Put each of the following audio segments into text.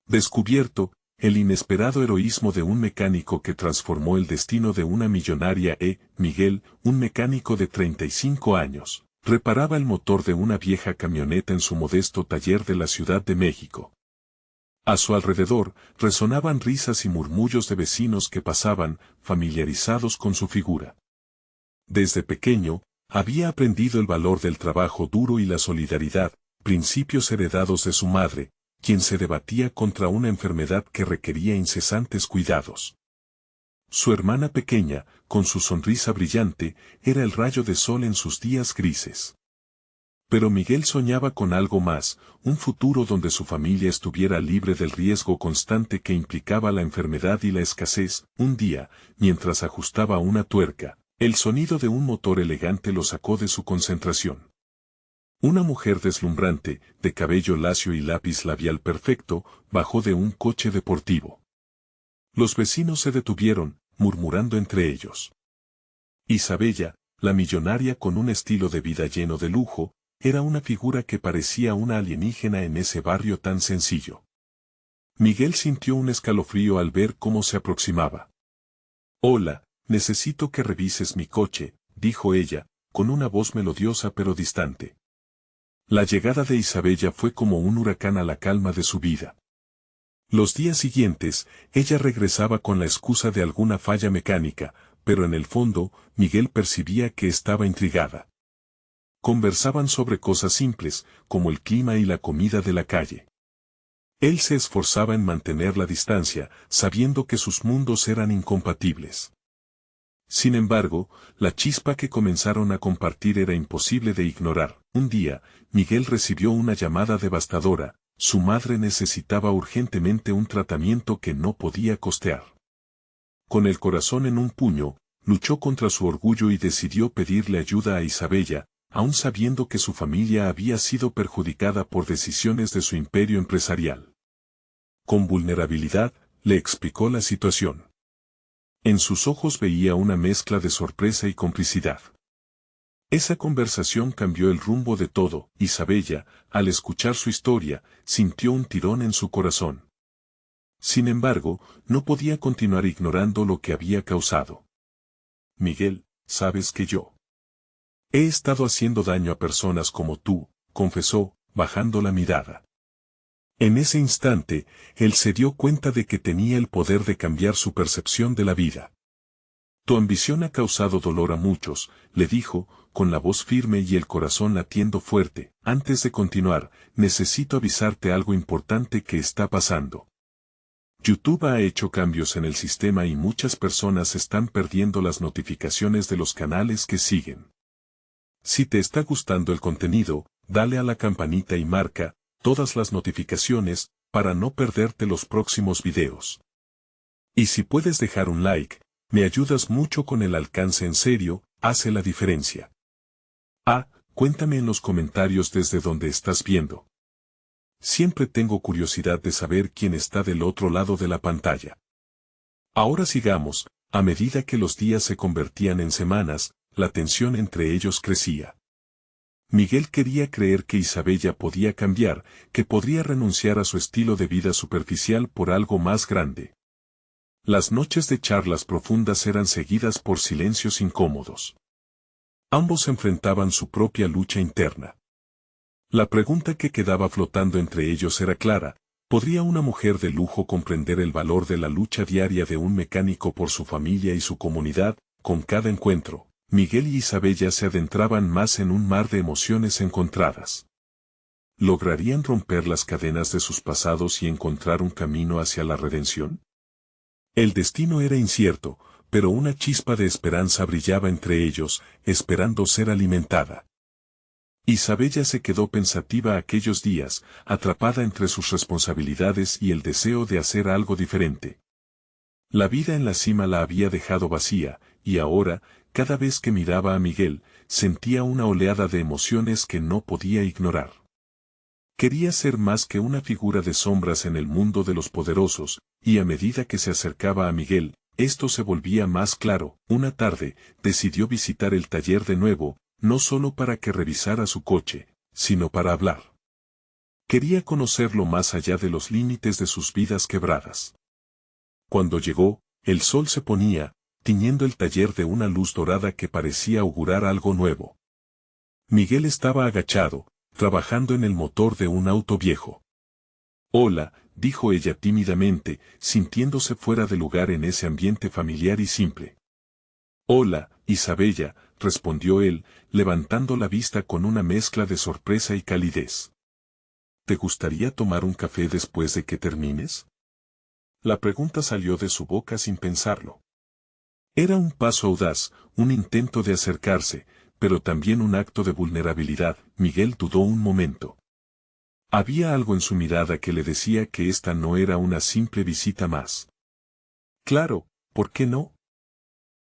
Descubierto, el inesperado heroísmo de un mecánico que transformó el destino de una millonaria. Miguel, un mecánico de 35 años, reparaba el motor de una vieja camioneta en su modesto taller de la Ciudad de México. A su alrededor, resonaban risas y murmullos de vecinos que pasaban, familiarizados con su figura. Desde pequeño, había aprendido el valor del trabajo duro y la solidaridad, principios heredados de su madre, quien se debatía contra una enfermedad que requería incesantes cuidados. Su hermana pequeña, con su sonrisa brillante, era el rayo de sol en sus días grises. Pero Miguel soñaba con algo más, un futuro donde su familia estuviera libre del riesgo constante que implicaba la enfermedad y la escasez. Un día, mientras ajustaba una tuerca, el sonido de un motor elegante lo sacó de su concentración. Una mujer deslumbrante, de cabello lacio y lápiz labial perfecto, bajó de un coche deportivo. Los vecinos se detuvieron, murmurando entre ellos. Isabella, la millonaria con un estilo de vida lleno de lujo, era una figura que parecía una alienígena en ese barrio tan sencillo. Miguel sintió un escalofrío al ver cómo se aproximaba. «Hola, necesito que revises mi coche», dijo ella, con una voz melodiosa pero distante. La llegada de Isabella fue como un huracán a la calma de su vida. Los días siguientes, ella regresaba con la excusa de alguna falla mecánica, pero en el fondo, Miguel percibía que estaba intrigada. Conversaban sobre cosas simples, como el clima y la comida de la calle. Él se esforzaba en mantener la distancia, sabiendo que sus mundos eran incompatibles. Sin embargo, la chispa que comenzaron a compartir era imposible de ignorar. Un día, Miguel recibió una llamada devastadora: su madre necesitaba urgentemente un tratamiento que no podía costear. Con el corazón en un puño, luchó contra su orgullo y decidió pedirle ayuda a Isabella, aun sabiendo que su familia había sido perjudicada por decisiones de su imperio empresarial. Con vulnerabilidad, le explicó la situación. En sus ojos veía una mezcla de sorpresa y complicidad. Esa conversación cambió el rumbo de todo. Isabella, al escuchar su historia, sintió un tirón en su corazón. Sin embargo, no podía continuar ignorando lo que había causado. «Miguel, sabes que yo he estado haciendo daño a personas como tú», confesó, bajando la mirada. En ese instante, él se dio cuenta de que tenía el poder de cambiar su percepción de la vida. «Tu ambición ha causado dolor a muchos», le dijo, con la voz firme y el corazón latiendo fuerte. «Antes de continuar, necesito avisarte algo importante que está pasando. YouTube ha hecho cambios en el sistema y muchas personas están perdiendo las notificaciones de los canales que siguen. Si te está gustando el contenido, dale a la campanita y marca todas las notificaciones para no perderte los próximos videos. Y si puedes dejar un like, me ayudas mucho con el alcance. En serio, hace la diferencia. Cuéntame en los comentarios desde donde estás viendo. Siempre tengo curiosidad de saber quién está del otro lado de la pantalla. Ahora sigamos. A medida que los días se convertían en semanas, la tensión entre ellos crecía. Miguel quería creer que Isabella podía cambiar, que podría renunciar a su estilo de vida superficial por algo más grande. Las noches de charlas profundas eran seguidas por silencios incómodos. Ambos enfrentaban su propia lucha interna. La pregunta que quedaba flotando entre ellos era clara: ¿podría una mujer de lujo comprender el valor de la lucha diaria de un mecánico por su familia y su comunidad? Con cada encuentro, Miguel y Isabella se adentraban más en un mar de emociones encontradas. ¿Lograrían romper las cadenas de sus pasados y encontrar un camino hacia la redención? El destino era incierto, pero una chispa de esperanza brillaba entre ellos, esperando ser alimentada. Isabella se quedó pensativa aquellos días, atrapada entre sus responsabilidades y el deseo de hacer algo diferente. La vida en la cima la había dejado vacía, y ahora, cada vez que miraba a Miguel, sentía una oleada de emociones que no podía ignorar. Quería ser más que una figura de sombras en el mundo de los poderosos, y a medida que se acercaba a Miguel, esto se volvía más claro. Una tarde, decidió visitar el taller de nuevo, no solo para que revisara su coche, sino para hablar. Quería conocerlo más allá de los límites de sus vidas quebradas. Cuando llegó, el sol se ponía, tiñendo el taller de una luz dorada que parecía augurar algo nuevo. Miguel estaba agachado, trabajando en el motor de un auto viejo. Hola, dijo ella tímidamente, sintiéndose fuera de lugar en ese ambiente familiar y simple. Hola, Isabella, respondió él, levantando la vista con una mezcla de sorpresa y calidez. ¿Te gustaría tomar un café después de que termines? La pregunta salió de su boca sin pensarlo. Era un paso audaz, un intento de acercarse, pero también un acto de vulnerabilidad. Miguel dudó un momento. Había algo en su mirada que le decía que esta no era una simple visita más. Claro, ¿por qué no?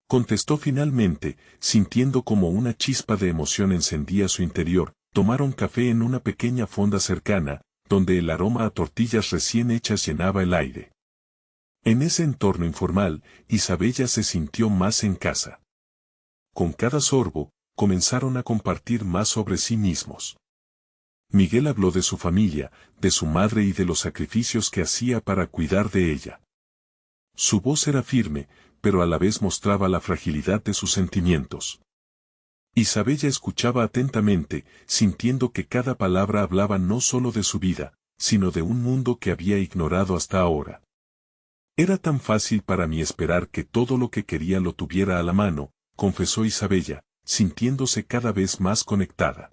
Contestó finalmente, sintiendo como una chispa de emoción encendía su interior. Tomaron café en una pequeña fonda cercana, donde el aroma a tortillas recién hechas llenaba el aire. En ese entorno informal, Isabella se sintió más en casa. Con cada sorbo, comenzaron a compartir más sobre sí mismos. Miguel habló de su familia, de su madre y de los sacrificios que hacía para cuidar de ella. Su voz era firme, pero a la vez mostraba la fragilidad de sus sentimientos. Isabella escuchaba atentamente, sintiendo que cada palabra hablaba no solo de su vida, sino de un mundo que había ignorado hasta ahora. Era tan fácil para mí esperar que todo lo que quería lo tuviera a la mano, confesó Isabella, sintiéndose cada vez más conectada.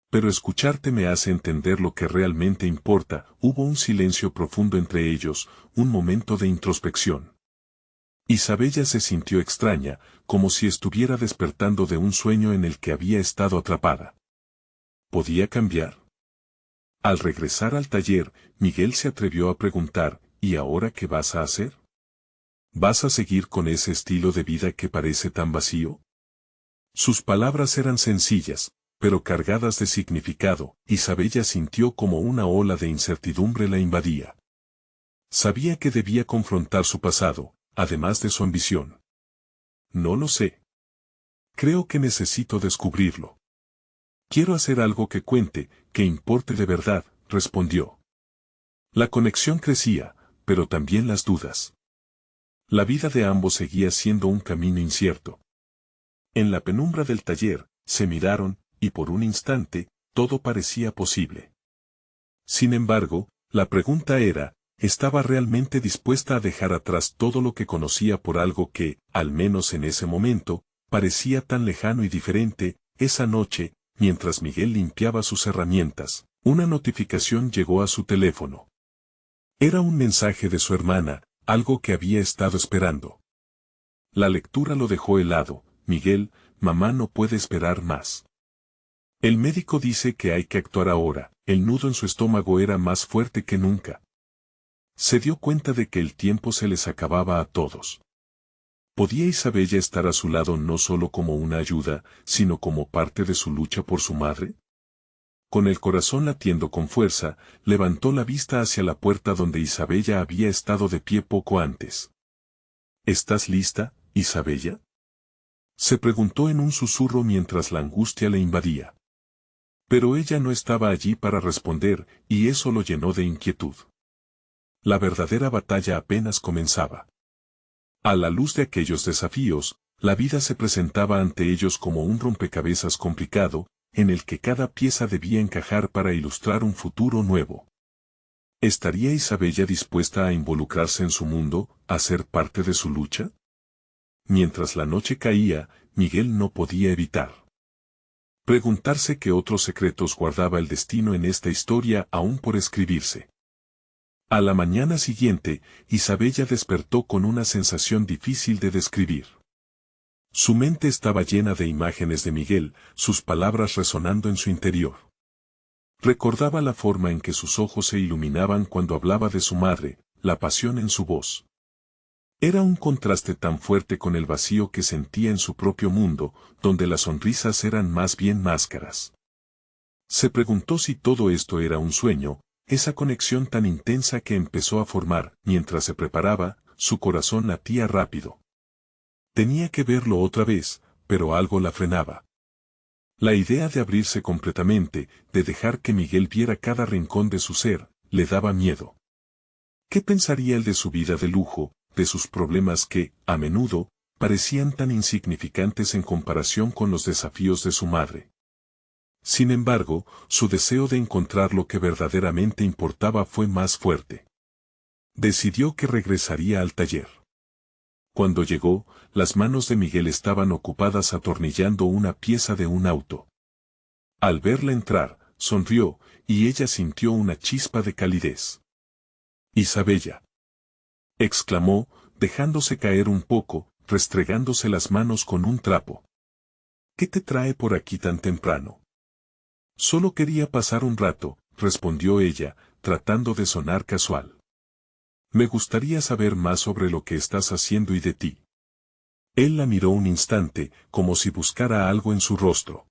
Pero escucharte me hace entender lo que realmente importa. Hubo un silencio profundo entre ellos, un momento de introspección. Isabella se sintió extraña, como si estuviera despertando de un sueño en el que había estado atrapada. ¿Podía cambiar? Al regresar al taller, Miguel se atrevió a preguntar, ¿y ahora qué vas a hacer? ¿Vas a seguir con ese estilo de vida que parece tan vacío? Sus palabras eran sencillas, pero cargadas de significado. Isabella sintió como una ola de incertidumbre la invadía. Sabía que debía confrontar su pasado, además de su ambición. No lo sé. Creo que necesito descubrirlo. Quiero hacer algo que cuente, que importe de verdad, respondió. La conexión crecía, pero también las dudas. La vida de ambos seguía siendo un camino incierto. En la penumbra del taller, se miraron, y por un instante, todo parecía posible. Sin embargo, la pregunta era, ¿estaba realmente dispuesta a dejar atrás todo lo que conocía por algo que, al menos en ese momento, parecía tan lejano y diferente? Esa noche, mientras Miguel limpiaba sus herramientas, una notificación llegó a su teléfono. Era un mensaje de su hermana, algo que había estado esperando. La lectura lo dejó helado. Miguel, mamá no puede esperar más. El médico dice que hay que actuar ahora. El nudo en su estómago era más fuerte que nunca. Se dio cuenta de que el tiempo se les acababa a todos. ¿Podía Isabella estar a su lado no solo como una ayuda, sino como parte de su lucha por su madre? Con el corazón latiendo con fuerza, levantó la vista hacia la puerta donde Isabella había estado de pie poco antes. ¿Estás lista, Isabella? Se preguntó en un susurro mientras la angustia le invadía. Pero ella no estaba allí para responder, y eso lo llenó de inquietud. La verdadera batalla apenas comenzaba. A la luz de aquellos desafíos, la vida se presentaba ante ellos como un rompecabezas complicado, en el que cada pieza debía encajar para ilustrar un futuro nuevo. ¿Estaría Isabella dispuesta a involucrarse en su mundo, a ser parte de su lucha? Mientras la noche caía, Miguel no podía evitar preguntarse qué otros secretos guardaba el destino en esta historia aún por escribirse. A la mañana siguiente, Isabella despertó con una sensación difícil de describir. Su mente estaba llena de imágenes de Miguel, sus palabras resonando en su interior. Recordaba la forma en que sus ojos se iluminaban cuando hablaba de su madre, la pasión en su voz. Era un contraste tan fuerte con el vacío que sentía en su propio mundo, donde las sonrisas eran más bien máscaras. Se preguntó si todo esto era un sueño, esa conexión tan intensa que empezó a formar. Mientras se preparaba, su corazón latía rápido. Tenía que verlo otra vez, pero algo la frenaba. La idea de abrirse completamente, de dejar que Miguel viera cada rincón de su ser, le daba miedo. ¿Qué pensaría él de su vida de lujo, de sus problemas que, a menudo, parecían tan insignificantes en comparación con los desafíos de su madre? Sin embargo, su deseo de encontrar lo que verdaderamente importaba fue más fuerte. Decidió que regresaría al taller. Cuando llegó, las manos de Miguel estaban ocupadas atornillando una pieza de un auto. Al verla entrar, sonrió, y ella sintió una chispa de calidez. «Isabella», exclamó, dejándose caer un poco, restregándose las manos con un trapo. «¿Qué te trae por aquí tan temprano?» «Solo quería pasar un rato», respondió ella, tratando de sonar casual. «Me gustaría saber más sobre lo que estás haciendo y de ti». Él la miró un instante, como si buscara algo en su rostro.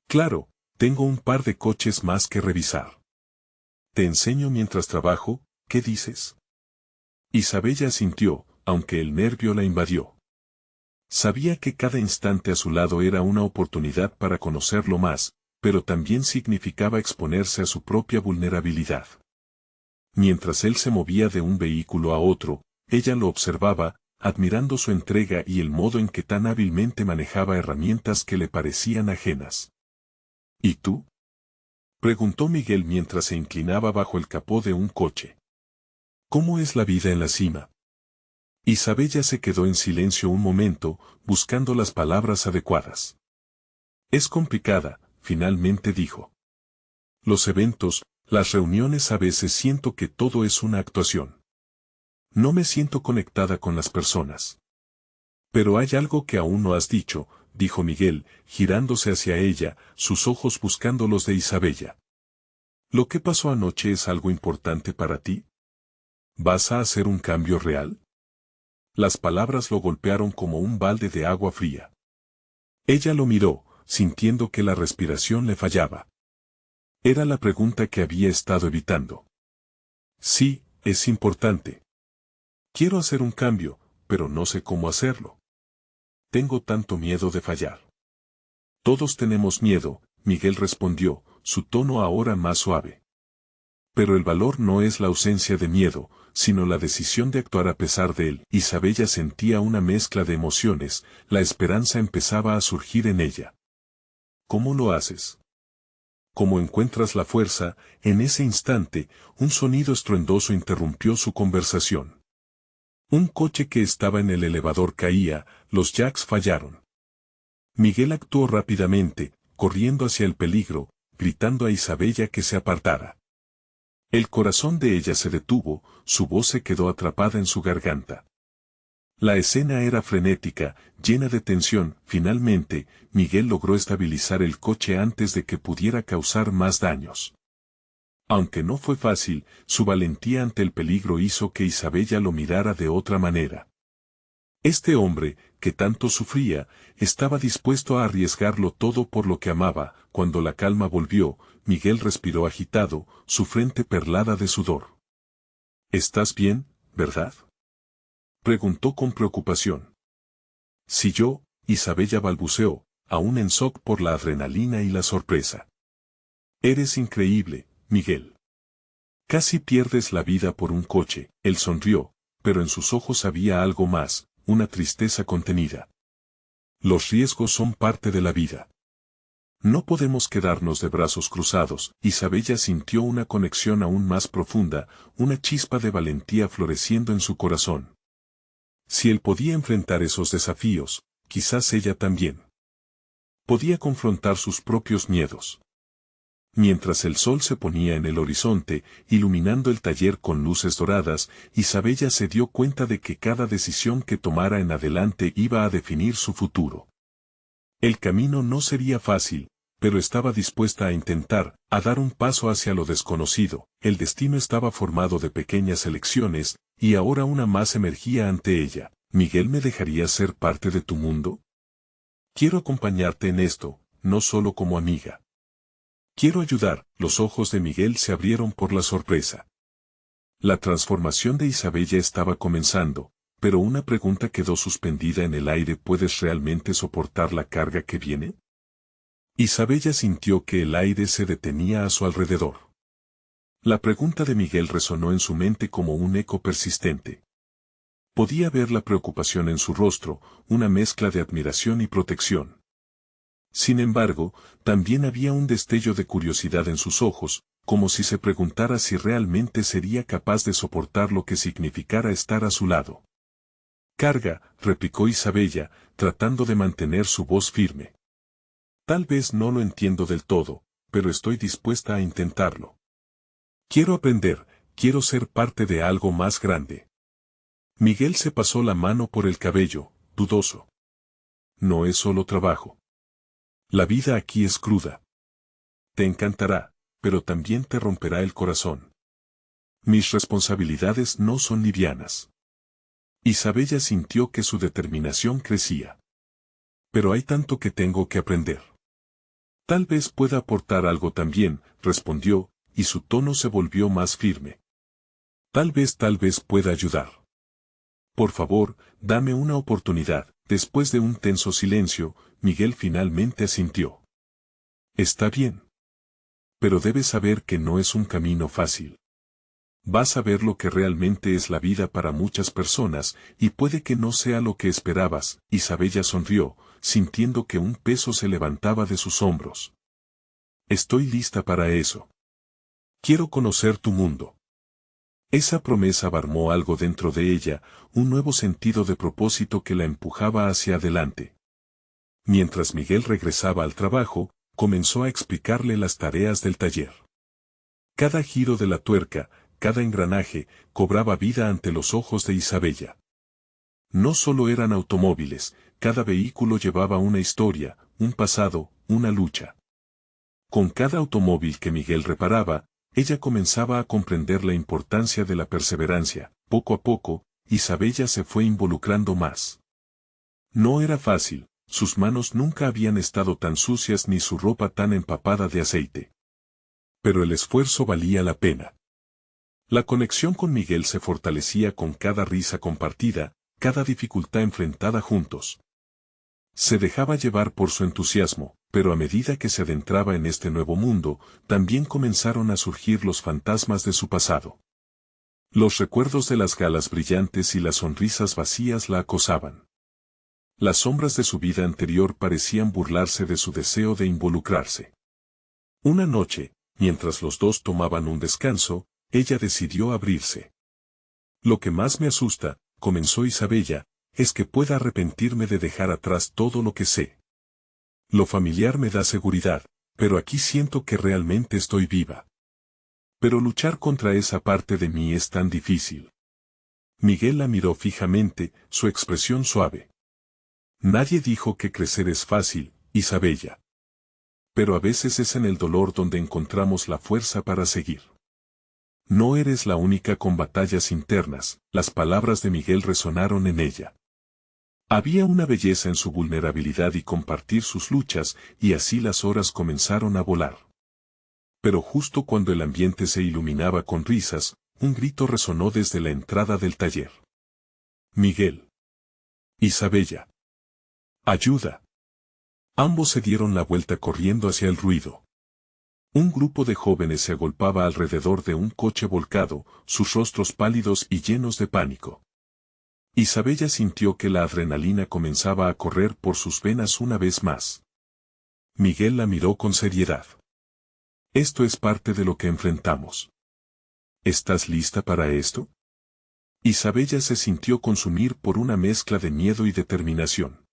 «Claro, tengo un par de coches más que revisar. Te enseño mientras trabajo, ¿qué dices?» Isabella asintió, aunque el nervio la invadió. Sabía que cada instante a su lado era una oportunidad para conocerlo más, pero también significaba exponerse a su propia vulnerabilidad. Mientras él se movía de un vehículo a otro, ella lo observaba, admirando su entrega y el modo en que tan hábilmente manejaba herramientas que le parecían ajenas. «¿Y tú?», preguntó Miguel mientras se inclinaba bajo el capó de un coche. «¿Cómo es la vida en la cima?». Isabella se quedó en silencio un momento, buscando las palabras adecuadas. «Es complicada», finalmente dijo. «Los eventos, las reuniones, a veces siento que todo es una actuación. No me siento conectada con las personas». «Pero hay algo que aún no has dicho», dijo Miguel, girándose hacia ella, sus ojos buscando los de Isabella. «¿Lo que pasó anoche es algo importante para ti? ¿Vas a hacer un cambio real?». Las palabras lo golpearon como un balde de agua fría. Ella lo miró, sintiendo que la respiración le fallaba. Era la pregunta que había estado evitando. «Sí, es importante. Quiero hacer un cambio, pero no sé cómo hacerlo. Tengo tanto miedo de fallar». «Todos tenemos miedo», Miguel respondió, su tono ahora más suave. «Pero el valor no es la ausencia de miedo, sino la decisión de actuar a pesar de él». Isabella sentía una mezcla de emociones, la esperanza empezaba a surgir en ella. «¿Cómo lo haces? ¿Cómo encuentras la fuerza?». En ese instante, un sonido estruendoso interrumpió su conversación. Un coche que estaba en el elevador caía, los jacks fallaron. Miguel actuó rápidamente, corriendo hacia el peligro, gritando a Isabella que se apartara. El corazón de ella se detuvo, su voz se quedó atrapada en su garganta. La escena era frenética, llena de tensión. Finalmente, Miguel logró estabilizar el coche antes de que pudiera causar más daños. Aunque no fue fácil, su valentía ante el peligro hizo que Isabella lo mirara de otra manera. Este hombre, que tanto sufría, estaba dispuesto a arriesgarlo todo por lo que amaba. Cuando la calma volvió, Miguel respiró agitado, su frente perlada de sudor. «¿Estás bien, verdad?», preguntó con preocupación. «Sí, yo», Isabella balbuceó, aún en shock por la adrenalina y la sorpresa. «Eres increíble, Miguel. Casi pierdes la vida por un coche». Él sonrió, pero en sus ojos había algo más, una tristeza contenida. «Los riesgos son parte de la vida. No podemos quedarnos de brazos cruzados». Isabella sintió una conexión aún más profunda, una chispa de valentía floreciendo en su corazón. Si él podía enfrentar esos desafíos, quizás ella también. Podía confrontar sus propios miedos. Mientras el sol se ponía en el horizonte, iluminando el taller con luces doradas, Isabella se dio cuenta de que cada decisión que tomara en adelante iba a definir su futuro. El camino no sería fácil, pero estaba dispuesta a intentar, a dar un paso hacia lo desconocido. El destino estaba formado de pequeñas elecciones, y ahora una más emergía ante ella. «¿Miguel me dejaría ser parte de tu mundo? Quiero acompañarte en esto, no solo como amiga. Quiero ayudar». Los ojos de Miguel se abrieron por la sorpresa. La transformación de Isabella estaba comenzando, pero una pregunta quedó suspendida en el aire: ¿puedes realmente soportar la carga que viene? Isabella sintió que el aire se detenía a su alrededor. La pregunta de Miguel resonó en su mente como un eco persistente. Podía ver la preocupación en su rostro, una mezcla de admiración y protección. Sin embargo, también había un destello de curiosidad en sus ojos, como si se preguntara si realmente sería capaz de soportar lo que significara estar a su lado. Carga, replicó Isabella, tratando de mantener su voz firme. Tal vez no lo entiendo del todo, pero estoy dispuesta a intentarlo. Quiero aprender, quiero ser parte de algo más grande. Miguel se pasó la mano por el cabello, dudoso. No es solo trabajo. La vida aquí es cruda. Te encantará, pero también te romperá el corazón. Mis responsabilidades no son livianas. Isabella sintió que su determinación crecía. Pero hay tanto que tengo que aprender. Tal vez pueda aportar algo también, respondió, y su tono se volvió más firme. Tal vez pueda ayudar. Por favor, dame una oportunidad. Después de un tenso silencio, Miguel finalmente asintió. Está bien. Pero debes saber que no es un camino fácil. Vas a ver lo que realmente es la vida para muchas personas, y puede que no sea lo que esperabas. Isabella sonrió, sintiendo que un peso se levantaba de sus hombros. Estoy lista para eso. Quiero conocer tu mundo. Esa promesa armó algo dentro de ella, un nuevo sentido de propósito que la empujaba hacia adelante. Mientras Miguel regresaba al trabajo, comenzó a explicarle las tareas del taller. Cada giro de la tuerca, cada engranaje, cobraba vida ante los ojos de Isabella. No solo eran automóviles, cada vehículo llevaba una historia, un pasado, una lucha. Con cada automóvil que Miguel reparaba, ella comenzaba a comprender la importancia de la perseverancia. Poco a poco, Isabella se fue involucrando más. No era fácil, sus manos nunca habían estado tan sucias ni su ropa tan empapada de aceite. Pero el esfuerzo valía la pena. La conexión con Miguel se fortalecía con cada risa compartida, cada dificultad enfrentada juntos. Se dejaba llevar por su entusiasmo, pero a medida que se adentraba en este nuevo mundo, también comenzaron a surgir los fantasmas de su pasado. Los recuerdos de las galas brillantes y las sonrisas vacías la acosaban. Las sombras de su vida anterior parecían burlarse de su deseo de involucrarse. Una noche, mientras los dos tomaban un descanso, ella decidió abrirse. Lo que más me asusta, comenzó Isabella, es que pueda arrepentirme de dejar atrás todo lo que sé. Lo familiar me da seguridad, pero aquí siento que realmente estoy viva. Pero luchar contra esa parte de mí es tan difícil. Miguel la miró fijamente, su expresión suave. Nadie dijo que crecer es fácil, Isabella. Pero a veces es en el dolor donde encontramos la fuerza para seguir. No eres la única con batallas internas, las palabras de Miguel resonaron en ella. Había una belleza en su vulnerabilidad y compartir sus luchas, y así las horas comenzaron a volar. Pero justo cuando el ambiente se iluminaba con risas, un grito resonó desde la entrada del taller. Miguel. Isabella. Ayuda. Ambos se dieron la vuelta corriendo hacia el ruido. Un grupo de jóvenes se agolpaba alrededor de un coche volcado, sus rostros pálidos y llenos de pánico. Isabella sintió que la adrenalina comenzaba a correr por sus venas una vez más. Miguel la miró con seriedad. Esto es parte de lo que enfrentamos. ¿Estás lista para esto? Isabella se sintió consumir por una mezcla de miedo y determinación.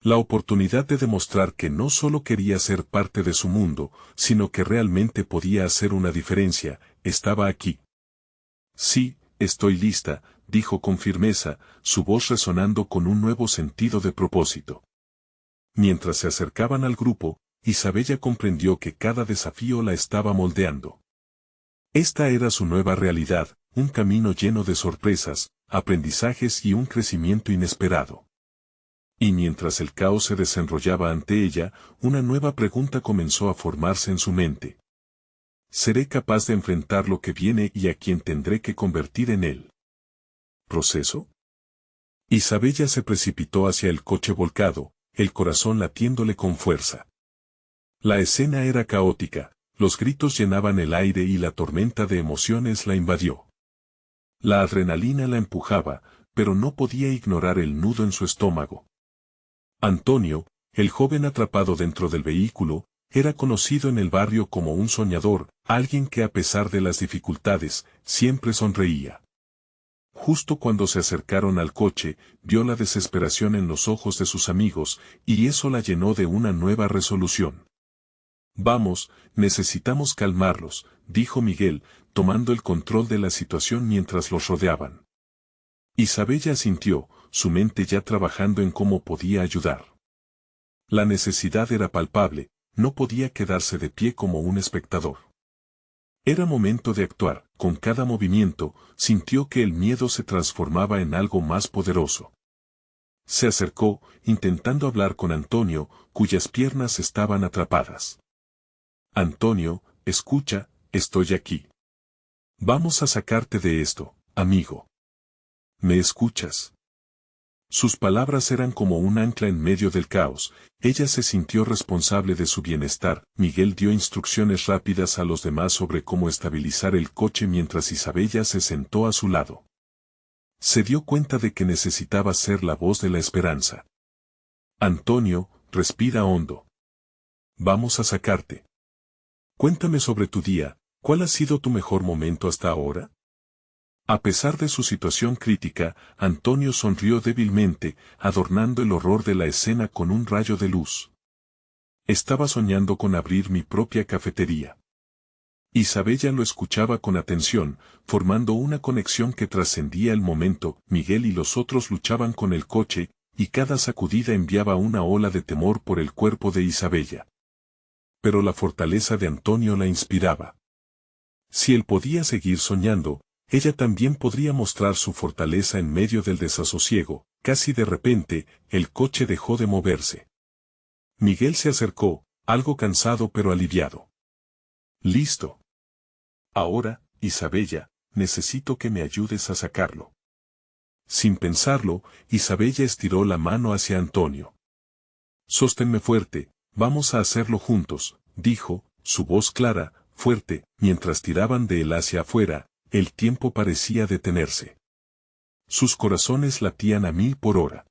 La oportunidad de demostrar que no solo quería ser parte de su mundo, sino que realmente podía hacer una diferencia, estaba aquí. Sí, estoy lista, dijo con firmeza, su voz resonando con un nuevo sentido de propósito. Mientras se acercaban al grupo, Isabella comprendió que cada desafío la estaba moldeando. Esta era su nueva realidad, un camino lleno de sorpresas, aprendizajes y un crecimiento inesperado. Y mientras el caos se desenrollaba ante ella, una nueva pregunta comenzó a formarse en su mente. ¿Seré capaz de enfrentar lo que viene y a quien tendré que convertir en él? ¿Proceso? Isabella se precipitó hacia el coche volcado, el corazón latiéndole con fuerza. La escena era caótica, los gritos llenaban el aire y la tormenta de emociones la invadió. La adrenalina la empujaba, pero no podía ignorar el nudo en su estómago. Antonio, el joven atrapado dentro del vehículo, era conocido en el barrio como un soñador, alguien que a pesar de las dificultades, siempre sonreía. Justo cuando se acercaron al coche, vio la desesperación en los ojos de sus amigos, y eso la llenó de una nueva resolución. Vamos, necesitamos calmarlos, dijo Miguel, tomando el control de la situación mientras los rodeaban. Isabella asintió, su mente ya trabajando en cómo podía ayudar. La necesidad era palpable, no podía quedarse de pie como un espectador. Era momento de actuar, con cada movimiento, sintió que el miedo se transformaba en algo más poderoso. Se acercó, intentando hablar con Antonio, cuyas piernas estaban atrapadas. Antonio, escucha, estoy aquí. Vamos a sacarte de esto, amigo. ¿Me escuchas? Sus palabras eran como un ancla en medio del caos, ella se sintió responsable de su bienestar. Miguel dio instrucciones rápidas a los demás sobre cómo estabilizar el coche mientras Isabella se sentó a su lado. Se dio cuenta de que necesitaba ser la voz de la esperanza. Antonio, respira hondo. Vamos a sacarte. Cuéntame sobre tu día, ¿cuál ha sido tu mejor momento hasta ahora? A pesar de su situación crítica, Antonio sonrió débilmente, adornando el horror de la escena con un rayo de luz. Estaba soñando con abrir mi propia cafetería. Isabella lo escuchaba con atención, formando una conexión que trascendía el momento. Miguel y los otros luchaban con el coche, y cada sacudida enviaba una ola de temor por el cuerpo de Isabella. Pero la fortaleza de Antonio la inspiraba. Si él podía seguir soñando, ella también podría mostrar su fortaleza en medio del desasosiego. Casi de repente, el coche dejó de moverse. Miguel se acercó, algo cansado pero aliviado. Listo. Ahora, Isabella, necesito que me ayudes a sacarlo. Sin pensarlo, Isabella estiró la mano hacia Antonio. Sosténme fuerte, vamos a hacerlo juntos, dijo, su voz clara, fuerte, mientras tiraban de él hacia afuera. El tiempo parecía detenerse. Sus corazones latían a 1000 por hora.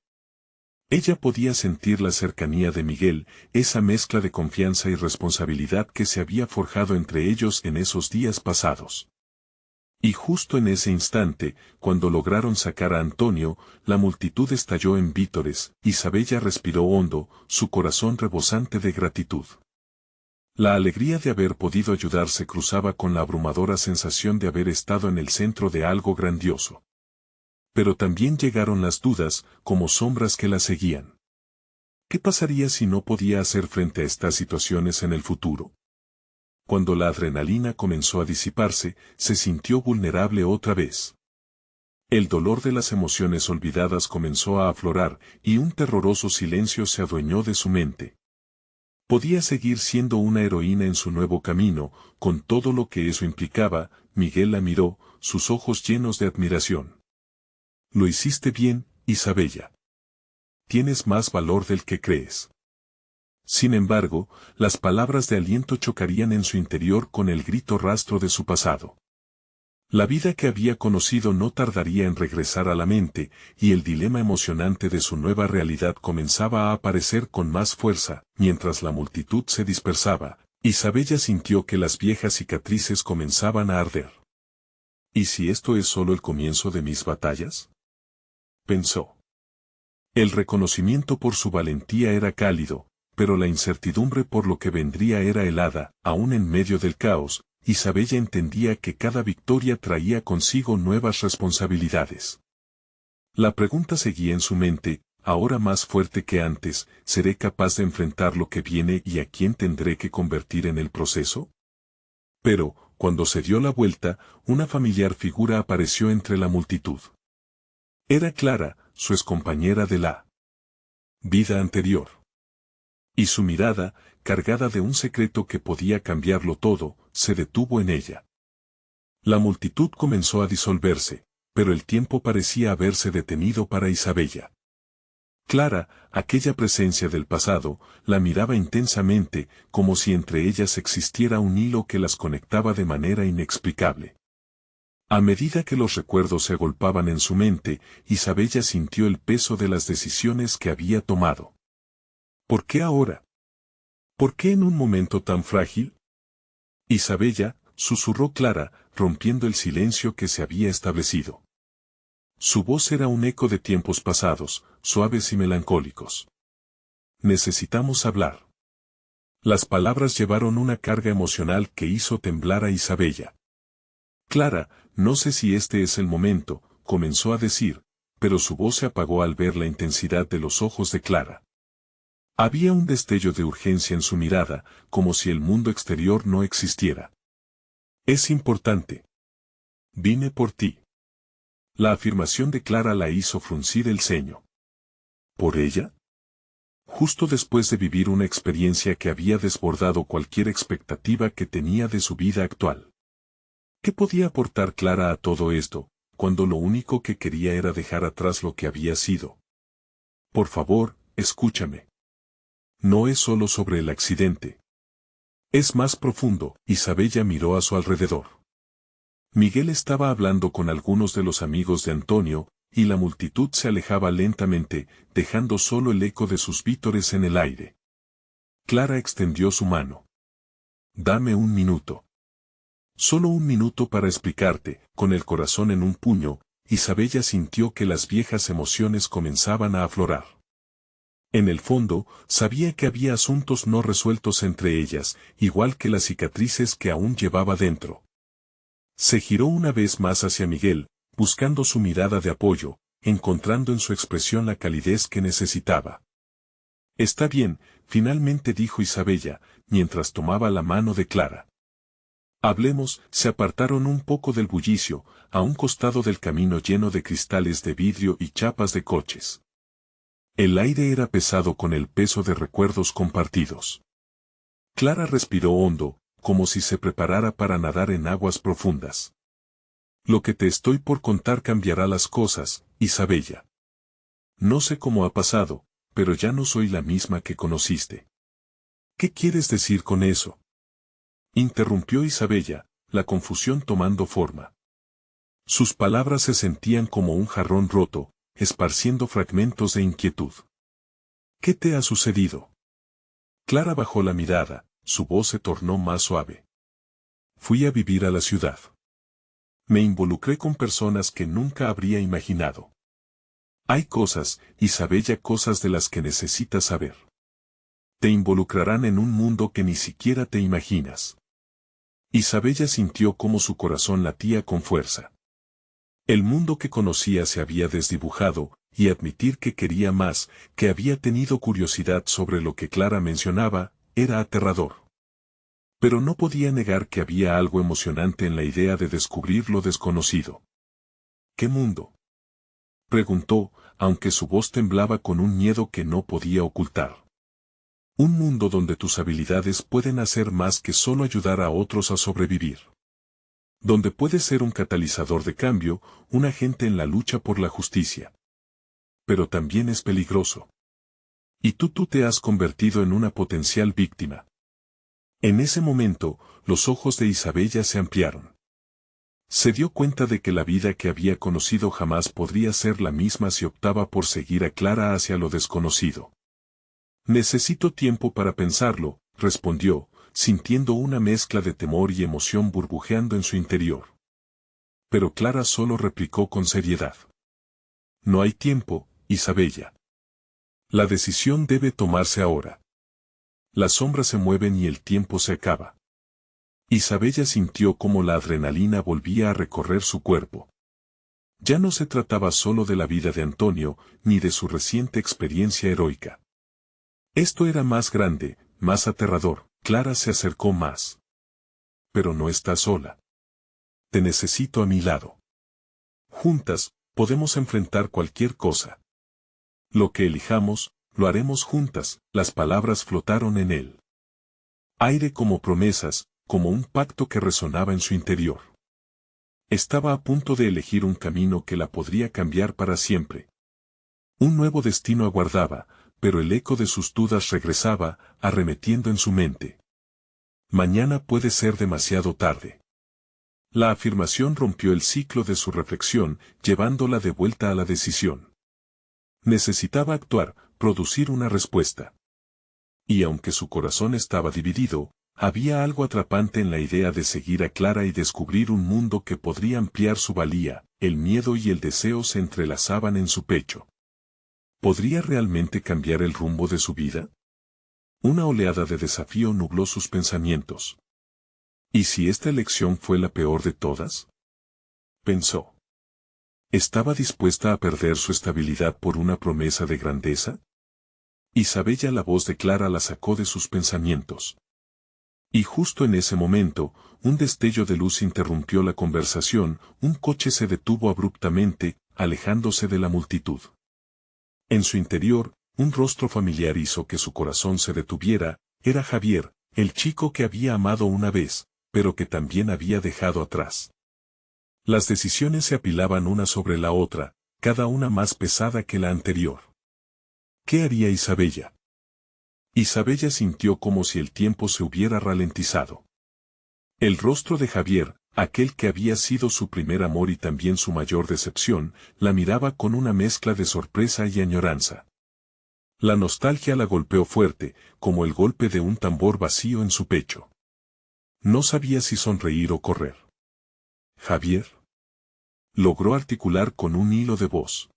Ella podía sentir la cercanía de Miguel, esa mezcla de confianza y responsabilidad que se había forjado entre ellos en esos días pasados. Y justo en ese instante, cuando lograron sacar a Antonio, la multitud estalló en vítores. Isabella respiró hondo, su corazón rebosante de gratitud. La alegría de haber podido ayudar se cruzaba con la abrumadora sensación de haber estado en el centro de algo grandioso. Pero también llegaron las dudas, como sombras que la seguían. ¿Qué pasaría si no podía hacer frente a estas situaciones en el futuro? Cuando la adrenalina comenzó a disiparse, se sintió vulnerable otra vez. El dolor de las emociones olvidadas comenzó a aflorar, y un terroroso silencio se adueñó de su mente. Podía seguir siendo una heroína en su nuevo camino, con todo lo que eso implicaba. Miguel la miró, sus ojos llenos de admiración. Lo hiciste bien, Isabella. Tienes más valor del que crees. Sin embargo, las palabras de aliento chocarían en su interior con el grito rastro de su pasado. La vida que había conocido no tardaría en regresar a la mente, y el dilema emocionante de su nueva realidad comenzaba a aparecer con más fuerza. Mientras la multitud se dispersaba, Isabella sintió que las viejas cicatrices comenzaban a arder. ¿Y si esto es solo el comienzo de mis batallas? Pensó. El reconocimiento por su valentía era cálido, pero la incertidumbre por lo que vendría era helada. Aún en medio del caos, Isabella entendía que cada victoria traía consigo nuevas responsabilidades. La pregunta seguía en su mente, ahora más fuerte que antes: ¿seré capaz de enfrentar lo que viene y a quién tendré que convertir en el proceso? Pero, cuando se dio la vuelta, una familiar figura apareció entre la multitud. Era Clara, su excompañera de la vida anterior. Y su mirada, cargada de un secreto que podía cambiarlo todo, se detuvo en ella. La multitud comenzó a disolverse, pero el tiempo parecía haberse detenido para Isabella. Clara, aquella presencia del pasado, la miraba intensamente, como si entre ellas existiera un hilo que las conectaba de manera inexplicable. A medida que los recuerdos se agolpaban en su mente, Isabella sintió el peso de las decisiones que había tomado. ¿Por qué ahora? ¿Por qué en un momento tan frágil? Isabella, susurró Clara, rompiendo el silencio que se había establecido. Su voz era un eco de tiempos pasados, suaves y melancólicos. Necesitamos hablar. Las palabras llevaron una carga emocional que hizo temblar a Isabella. Clara, no sé si este es el momento, comenzó a decir, pero su voz se apagó al ver la intensidad de los ojos de Clara. Había un destello de urgencia en su mirada, como si el mundo exterior no existiera. Es importante. Vine por ti. La afirmación de Clara la hizo fruncir el ceño. ¿Por ella? Justo después de vivir una experiencia que había desbordado cualquier expectativa que tenía de su vida actual. ¿Qué podía aportar Clara a todo esto, cuando lo único que quería era dejar atrás lo que había sido? Por favor, escúchame. No es solo sobre el accidente. Es más profundo. Isabella miró a su alrededor. Miguel estaba hablando con algunos de los amigos de Antonio, y la multitud se alejaba lentamente, dejando solo el eco de sus vítores en el aire. Clara extendió su mano. Dame un minuto. Solo un minuto para explicarte. Con el corazón en un puño, Isabella sintió que las viejas emociones comenzaban a aflorar. En el fondo, sabía que había asuntos no resueltos entre ellas, igual que las cicatrices que aún llevaba dentro. Se giró una vez más hacia Miguel, buscando su mirada de apoyo, encontrando en su expresión la calidez que necesitaba. Está bien, finalmente dijo Isabella, mientras tomaba la mano de Clara. Hablemos. Se apartaron un poco del bullicio, a un costado del camino lleno de cristales de vidrio y chapas de coches. El aire era pesado con el peso de recuerdos compartidos. Clara respiró hondo, como si se preparara para nadar en aguas profundas. Lo que te estoy por contar cambiará las cosas, Isabella. No sé cómo ha pasado, pero ya no soy la misma que conociste. ¿Qué quieres decir con eso? Interrumpió Isabella, la confusión tomando forma. Sus palabras se sentían como un jarrón roto, esparciendo fragmentos de inquietud. ¿Qué te ha sucedido? Clara bajó la mirada, su voz se tornó más suave. Fui a vivir a la ciudad. Me involucré con personas que nunca habría imaginado. Hay cosas, Isabella, cosas de las que necesitas saber. Te involucrarán en un mundo que ni siquiera te imaginas. Isabella sintió cómo su corazón latía con fuerza. El mundo que conocía se había desdibujado, y admitir que quería más, que había tenido curiosidad sobre lo que Clara mencionaba, era aterrador. Pero no podía negar que había algo emocionante en la idea de descubrir lo desconocido. ¿Qué mundo? Preguntó, aunque su voz temblaba con un miedo que no podía ocultar. Un mundo donde tus habilidades pueden hacer más que solo ayudar a otros a sobrevivir. Donde puedes ser un catalizador de cambio, un agente en la lucha por la justicia. Pero también es peligroso. Y tú te has convertido en una potencial víctima. En ese momento, los ojos de Isabella se ampliaron. Se dio cuenta de que la vida que había conocido jamás podría ser la misma si optaba por seguir a Clara hacia lo desconocido. Necesito tiempo para pensarlo, respondió, sintiendo una mezcla de temor y emoción burbujeando en su interior. Pero Clara solo replicó con seriedad. No hay tiempo, Isabella. La decisión debe tomarse ahora. Las sombras se mueven y el tiempo se acaba. Isabella sintió como la adrenalina volvía a recorrer su cuerpo. Ya no se trataba solo de la vida de Antonio, ni de su reciente experiencia heroica. Esto era más grande, más aterrador. Clara se acercó más. Pero no estás sola. Te necesito a mi lado. Juntas, podemos enfrentar cualquier cosa. Lo que elijamos, lo haremos juntas. Las palabras flotaron en él. Aire como promesas, como un pacto que resonaba en su interior. Estaba a punto de elegir un camino que la podría cambiar para siempre. Un nuevo destino aguardaba, pero el eco de sus dudas regresaba, arremetiendo en su mente. Mañana puede ser demasiado tarde. La afirmación rompió el ciclo de su reflexión, llevándola de vuelta a la decisión. Necesitaba actuar, producir una respuesta. Y aunque su corazón estaba dividido, había algo atrapante en la idea de seguir a Clara y descubrir un mundo que podría ampliar su valía. El miedo y el deseo se entrelazaban en su pecho. ¿Podría realmente cambiar el rumbo de su vida? Una oleada de desafío nubló sus pensamientos. ¿Y si esta elección fue la peor de todas? Pensó. ¿Estaba dispuesta a perder su estabilidad por una promesa de grandeza? Isabella, la voz de Clara, la sacó de sus pensamientos. Y justo en ese momento, un destello de luz interrumpió la conversación. Un coche se detuvo abruptamente, alejándose de la multitud. En su interior, un rostro familiar hizo que su corazón se detuviera. Era Javier, el chico que había amado una vez, pero que también había dejado atrás. Las decisiones se apilaban una sobre la otra, cada una más pesada que la anterior. ¿Qué haría Isabella? Isabella sintió como si el tiempo se hubiera ralentizado. El rostro de Javier, aquel que había sido su primer amor y también su mayor decepción, la miraba con una mezcla de sorpresa y añoranza. La nostalgia la golpeó fuerte, como el golpe de un tambor vacío en su pecho. No sabía si sonreír o correr. ¿Javier? Logró articular con un hilo de voz.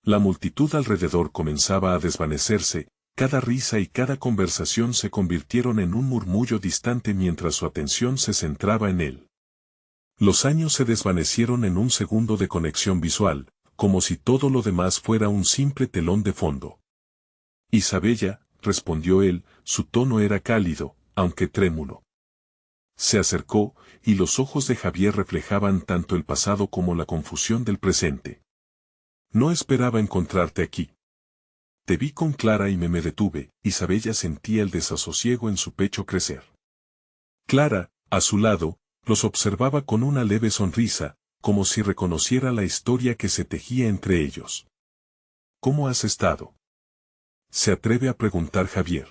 La multitud alrededor comenzaba a desvanecerse, cada risa y cada conversación se convirtieron en un murmullo distante mientras su atención se centraba en él. Los años se desvanecieron en un segundo de conexión visual, como si todo lo demás fuera un simple telón de fondo. Isabella, respondió él, su tono era cálido, aunque trémulo. Se acercó, y los ojos de Javier reflejaban tanto el pasado como la confusión del presente. No esperaba encontrarte aquí. Te vi con Clara y me detuve. Isabella sentía el desasosiego en su pecho crecer. Clara, a su lado, los observaba con una leve sonrisa, como si reconociera la historia que se tejía entre ellos. ¿Cómo has estado? Se atreve a preguntar Javier.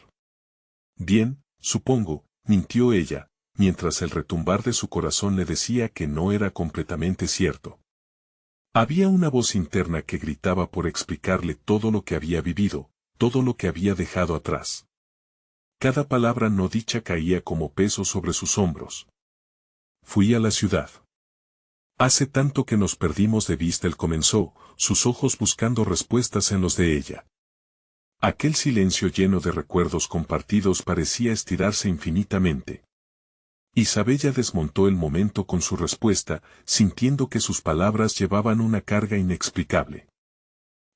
Bien, supongo, mintió ella, mientras el retumbar de su corazón le decía que no era completamente cierto. Había una voz interna que gritaba por explicarle todo lo que había vivido, todo lo que había dejado atrás. Cada palabra no dicha caía como peso sobre sus hombros. Fui a la ciudad. Hace tanto que nos perdimos de vista. Él comenzó, sus ojos buscando respuestas en los de ella. Aquel silencio lleno de recuerdos compartidos parecía estirarse infinitamente. Isabella desmontó el momento con su respuesta, sintiendo que sus palabras llevaban una carga inexplicable.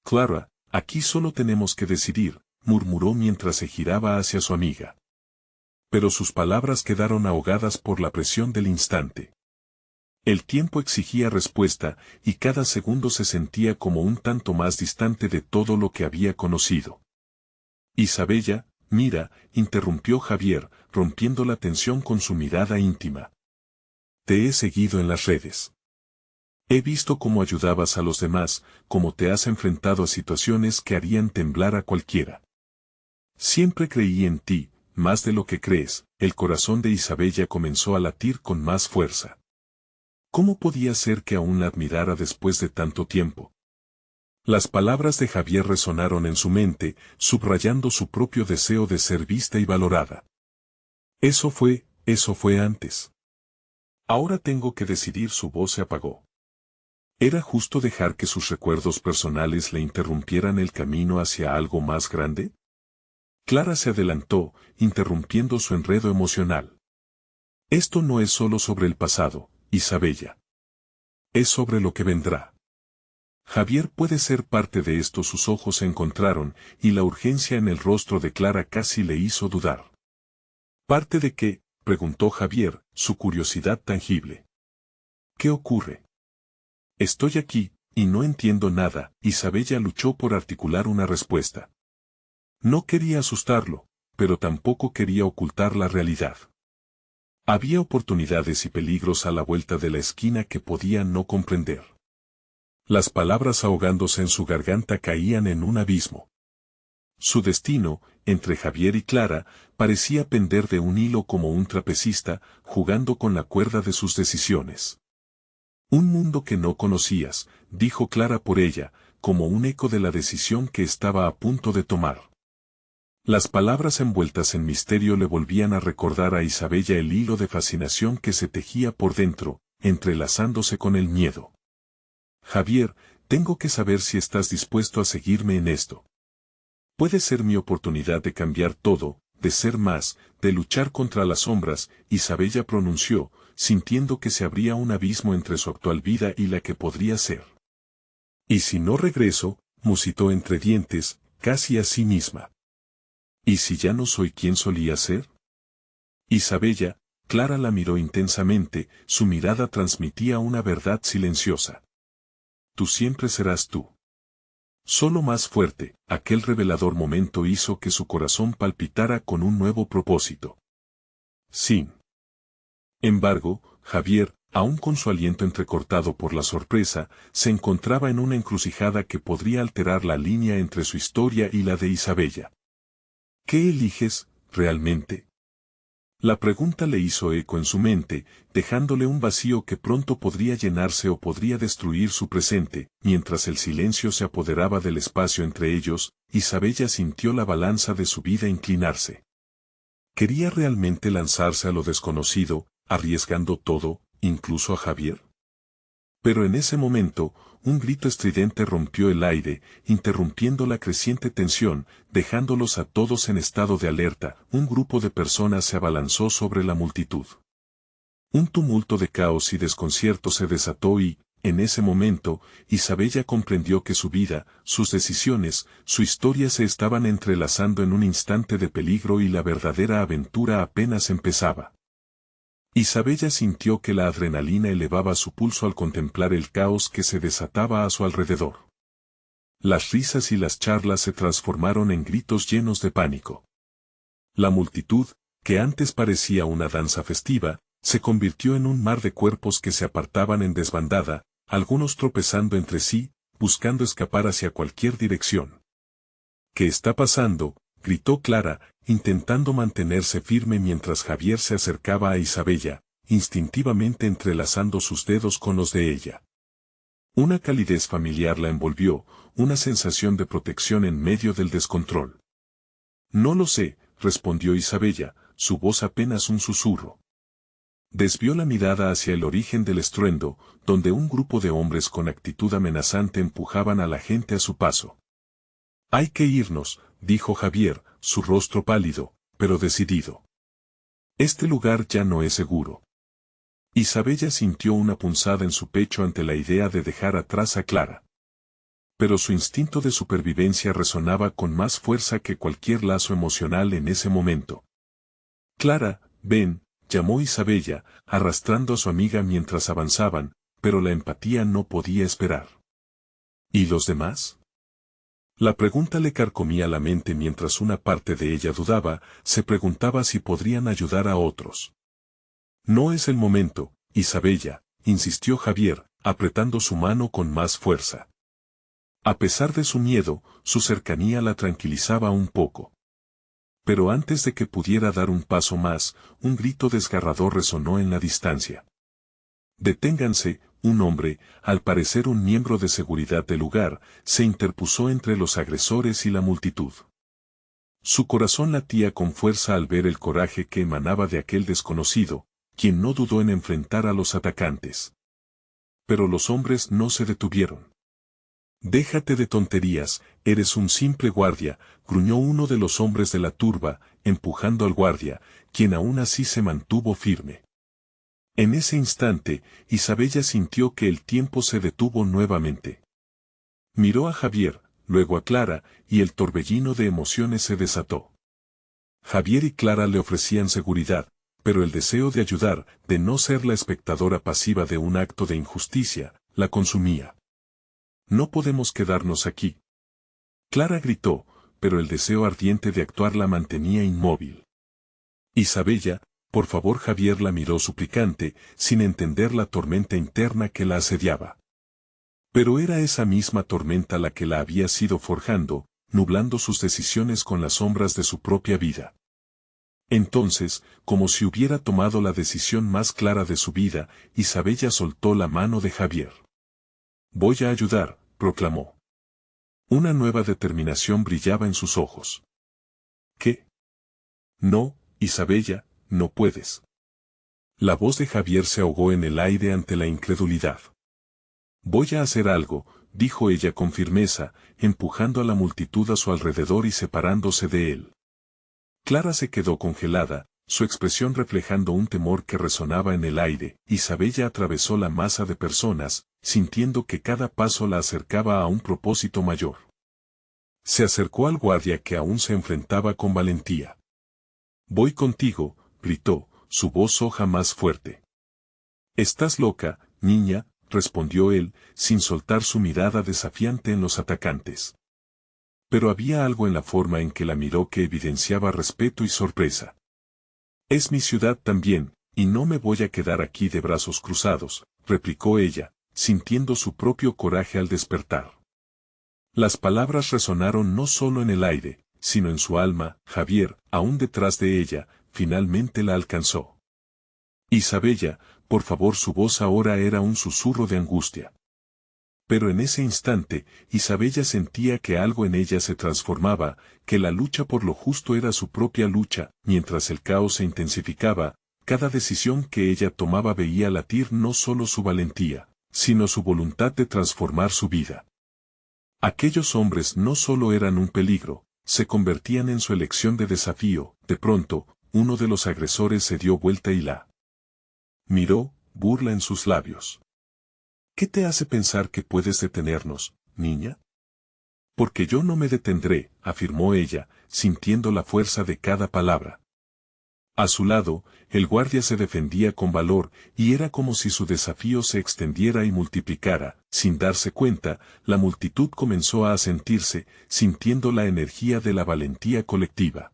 Clara, aquí solo tenemos que decidir, murmuró mientras se giraba hacia su amiga. Pero sus palabras quedaron ahogadas por la presión del instante. El tiempo exigía respuesta, y cada segundo se sentía como un tanto más distante de todo lo que había conocido. Isabella, mira, interrumpió Javier, rompiendo la tensión con su mirada íntima. Te he seguido en las redes. He visto cómo ayudabas a los demás, cómo te has enfrentado a situaciones que harían temblar a cualquiera. Siempre creí en ti, más de lo que crees. El corazón de Isabella comenzó a latir con más fuerza. ¿Cómo podía ser que aún la admirara después de tanto tiempo? Las palabras de Javier resonaron en su mente, subrayando su propio deseo de ser vista y valorada. Eso fue antes. Ahora tengo que decidir. Su voz se apagó. ¿Era justo dejar que sus recuerdos personales le interrumpieran el camino hacia algo más grande? Clara se adelantó, interrumpiendo su enredo emocional. Esto no es solo sobre el pasado, Isabella. Es sobre lo que vendrá. Javier puede ser parte de esto. Sus ojos se encontraron, y la urgencia en el rostro de Clara casi le hizo dudar. ¿Parte de qué?, preguntó Javier, su curiosidad tangible. ¿Qué ocurre? Estoy aquí, y no entiendo nada. Isabella luchó por articular una respuesta. No quería asustarlo, pero tampoco quería ocultar la realidad. Había oportunidades y peligros a la vuelta de la esquina que podía no comprender. Las palabras ahogándose en su garganta caían en un abismo. Su destino, entre Javier y Clara, parecía pender de un hilo como un trapecista, jugando con la cuerda de sus decisiones. Un mundo que no conocías, dijo Clara por ella, como un eco de la decisión que estaba a punto de tomar. Las palabras envueltas en misterio le volvían a recordar a Isabella el hilo de fascinación que se tejía por dentro, entrelazándose con el miedo. Javier, tengo que saber si estás dispuesto a seguirme en esto. Puede ser mi oportunidad de cambiar todo, de ser más, de luchar contra las sombras, Isabella pronunció, sintiendo que se abría un abismo entre su actual vida y la que podría ser. Y si no regreso, musitó entre dientes, casi a sí misma. ¿Y si ya no soy quien solía ser? Isabella, Clara la miró intensamente, su mirada transmitía una verdad silenciosa. Tú siempre serás tú. Solo más fuerte, aquel revelador momento hizo que su corazón palpitara con un nuevo propósito. Sin embargo, Javier, aun con su aliento entrecortado por la sorpresa, se encontraba en una encrucijada que podría alterar la línea entre su historia y la de Isabella. ¿Qué eliges, realmente? La pregunta le hizo eco en su mente, dejándole un vacío que pronto podría llenarse o podría destruir su presente. Mientras el silencio se apoderaba del espacio entre ellos, Isabella sintió la balanza de su vida inclinarse. ¿Quería realmente lanzarse a lo desconocido, arriesgando todo, incluso a Javier? Pero en ese momento, un grito estridente rompió el aire, interrumpiendo la creciente tensión, dejándolos a todos en estado de alerta. Un grupo de personas se abalanzó sobre la multitud. Un tumulto de caos y desconcierto se desató y, en ese momento, Isabella comprendió que su vida, sus decisiones, su historia se estaban entrelazando en un instante de peligro y la verdadera aventura apenas empezaba. Isabella sintió que la adrenalina elevaba su pulso al contemplar el caos que se desataba a su alrededor. Las risas y las charlas se transformaron en gritos llenos de pánico. La multitud, que antes parecía una danza festiva, se convirtió en un mar de cuerpos que se apartaban en desbandada, algunos tropezando entre sí, buscando escapar hacia cualquier dirección. ¿Qué está pasando?, gritó Clara, intentando mantenerse firme mientras Javier se acercaba a Isabella, instintivamente entrelazando sus dedos con los de ella. Una calidez familiar la envolvió, una sensación de protección en medio del descontrol. No lo sé, respondió Isabella, su voz apenas un susurro. Desvió la mirada hacia el origen del estruendo, donde un grupo de hombres con actitud amenazante empujaban a la gente a su paso. Hay que irnos, dijo Javier, su rostro pálido, pero decidido. Este lugar ya no es seguro. Isabella sintió una punzada en su pecho ante la idea de dejar atrás a Clara. Pero su instinto de supervivencia resonaba con más fuerza que cualquier lazo emocional en ese momento. Clara, ven, llamó Isabella, arrastrando a su amiga mientras avanzaban, pero la empatía no podía esperar. ¿Y los demás? La pregunta le carcomía la mente mientras una parte de ella dudaba, se preguntaba si podrían ayudar a otros. No es el momento, Isabella, insistió Javier, apretando su mano con más fuerza. A pesar de su miedo, su cercanía la tranquilizaba un poco. Pero antes de que pudiera dar un paso más, un grito desgarrador resonó en la distancia. Deténganse, un hombre, al parecer un miembro de seguridad del lugar, se interpuso entre los agresores y la multitud. Su corazón latía con fuerza al ver el coraje que emanaba de aquel desconocido, quien no dudó en enfrentar a los atacantes. Pero los hombres no se detuvieron. Déjate de tonterías, eres un simple guardia, gruñó uno de los hombres de la turba, empujando al guardia, quien aún así se mantuvo firme. En ese instante, Isabella sintió que el tiempo se detuvo nuevamente. Miró a Javier, luego a Clara, y el torbellino de emociones se desató. Javier y Clara le ofrecían seguridad, pero el deseo de ayudar, de no ser la espectadora pasiva de un acto de injusticia, la consumía. No podemos quedarnos aquí. Clara gritó, pero el deseo ardiente de actuar la mantenía inmóvil. Isabella, por favor. Javier la miró suplicante, sin entender la tormenta interna que la asediaba. Pero era esa misma tormenta la que la había sido forjando, nublando sus decisiones con las sombras de su propia vida. Entonces, como si hubiera tomado la decisión más clara de su vida, Isabella soltó la mano de Javier. «Voy a ayudar», proclamó. Una nueva determinación brillaba en sus ojos. «¿Qué? No, Isabella, no puedes». La voz de Javier se ahogó en el aire ante la incredulidad. «Voy a hacer algo», dijo ella con firmeza, empujando a la multitud a su alrededor y separándose de él. Clara se quedó congelada, su expresión reflejando un temor que resonaba en el aire. Isabella atravesó la masa de personas, sintiendo que cada paso la acercaba a un propósito mayor. Se acercó al guardia que aún se enfrentaba con valentía. «Voy contigo», gritó, su voz hoja más fuerte. «Estás loca, niña», respondió él, sin soltar su mirada desafiante en los atacantes. Pero había algo en la forma en que la miró que evidenciaba respeto y sorpresa. «Es mi ciudad también, y no me voy a quedar aquí de brazos cruzados», replicó ella, sintiendo su propio coraje al despertar. Las palabras resonaron no solo en el aire, sino en su alma. Javier, aún detrás de ella, finalmente la alcanzó. «Isabella, por favor». Su voz ahora era un susurro de angustia. Pero en ese instante, Isabella sentía que algo en ella se transformaba, que la lucha por lo justo era su propia lucha. Mientras el caos se intensificaba, cada decisión que ella tomaba veía latir no solo su valentía, sino su voluntad de transformar su vida. Aquellos hombres no solo eran un peligro, se convertían en su elección de desafío. De pronto, uno de los agresores se dio vuelta y la miró, burla en sus labios. «¿Qué te hace pensar que puedes detenernos, niña?» «Porque yo no me detendré», afirmó ella, sintiendo la fuerza de cada palabra. A su lado, el guardia se defendía con valor, y era como si su desafío se extendiera y multiplicara. Sin darse cuenta, la multitud comenzó a sentirse, sintiendo la energía de la valentía colectiva.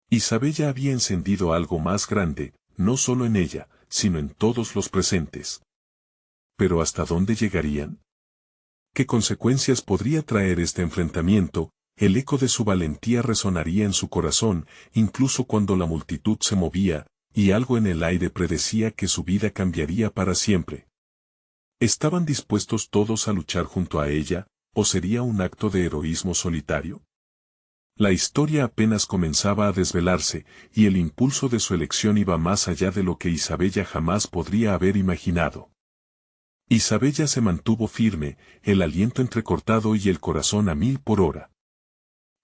Isabella había encendido algo más grande, no solo en ella, sino en todos los presentes. ¿Pero hasta dónde llegarían? ¿Qué consecuencias podría traer este enfrentamiento? El eco de su valentía resonaría en su corazón, incluso cuando la multitud se movía, y algo en el aire predecía que su vida cambiaría para siempre. ¿Estaban dispuestos todos a luchar junto a ella, o sería un acto de heroísmo solitario? La historia apenas comenzaba a desvelarse, y el impulso de su elección iba más allá de lo que Isabella jamás podría haber imaginado. Isabella se mantuvo firme, el aliento entrecortado y el corazón a 1000 por hora.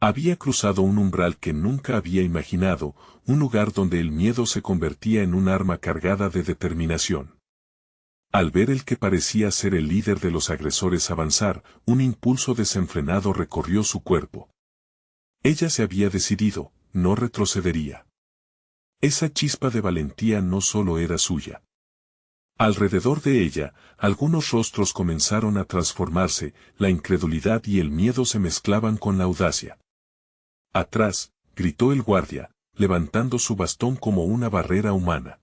Había cruzado un umbral que nunca había imaginado, un lugar donde el miedo se convertía en un arma cargada de determinación. Al ver el que parecía ser el líder de los agresores avanzar, un impulso desenfrenado recorrió su cuerpo. Ella se había decidido, no retrocedería. Esa chispa de valentía no solo era suya. Alrededor de ella, algunos rostros comenzaron a transformarse, la incredulidad y el miedo se mezclaban con la audacia. «Atrás», gritó el guardia, levantando su bastón como una barrera humana.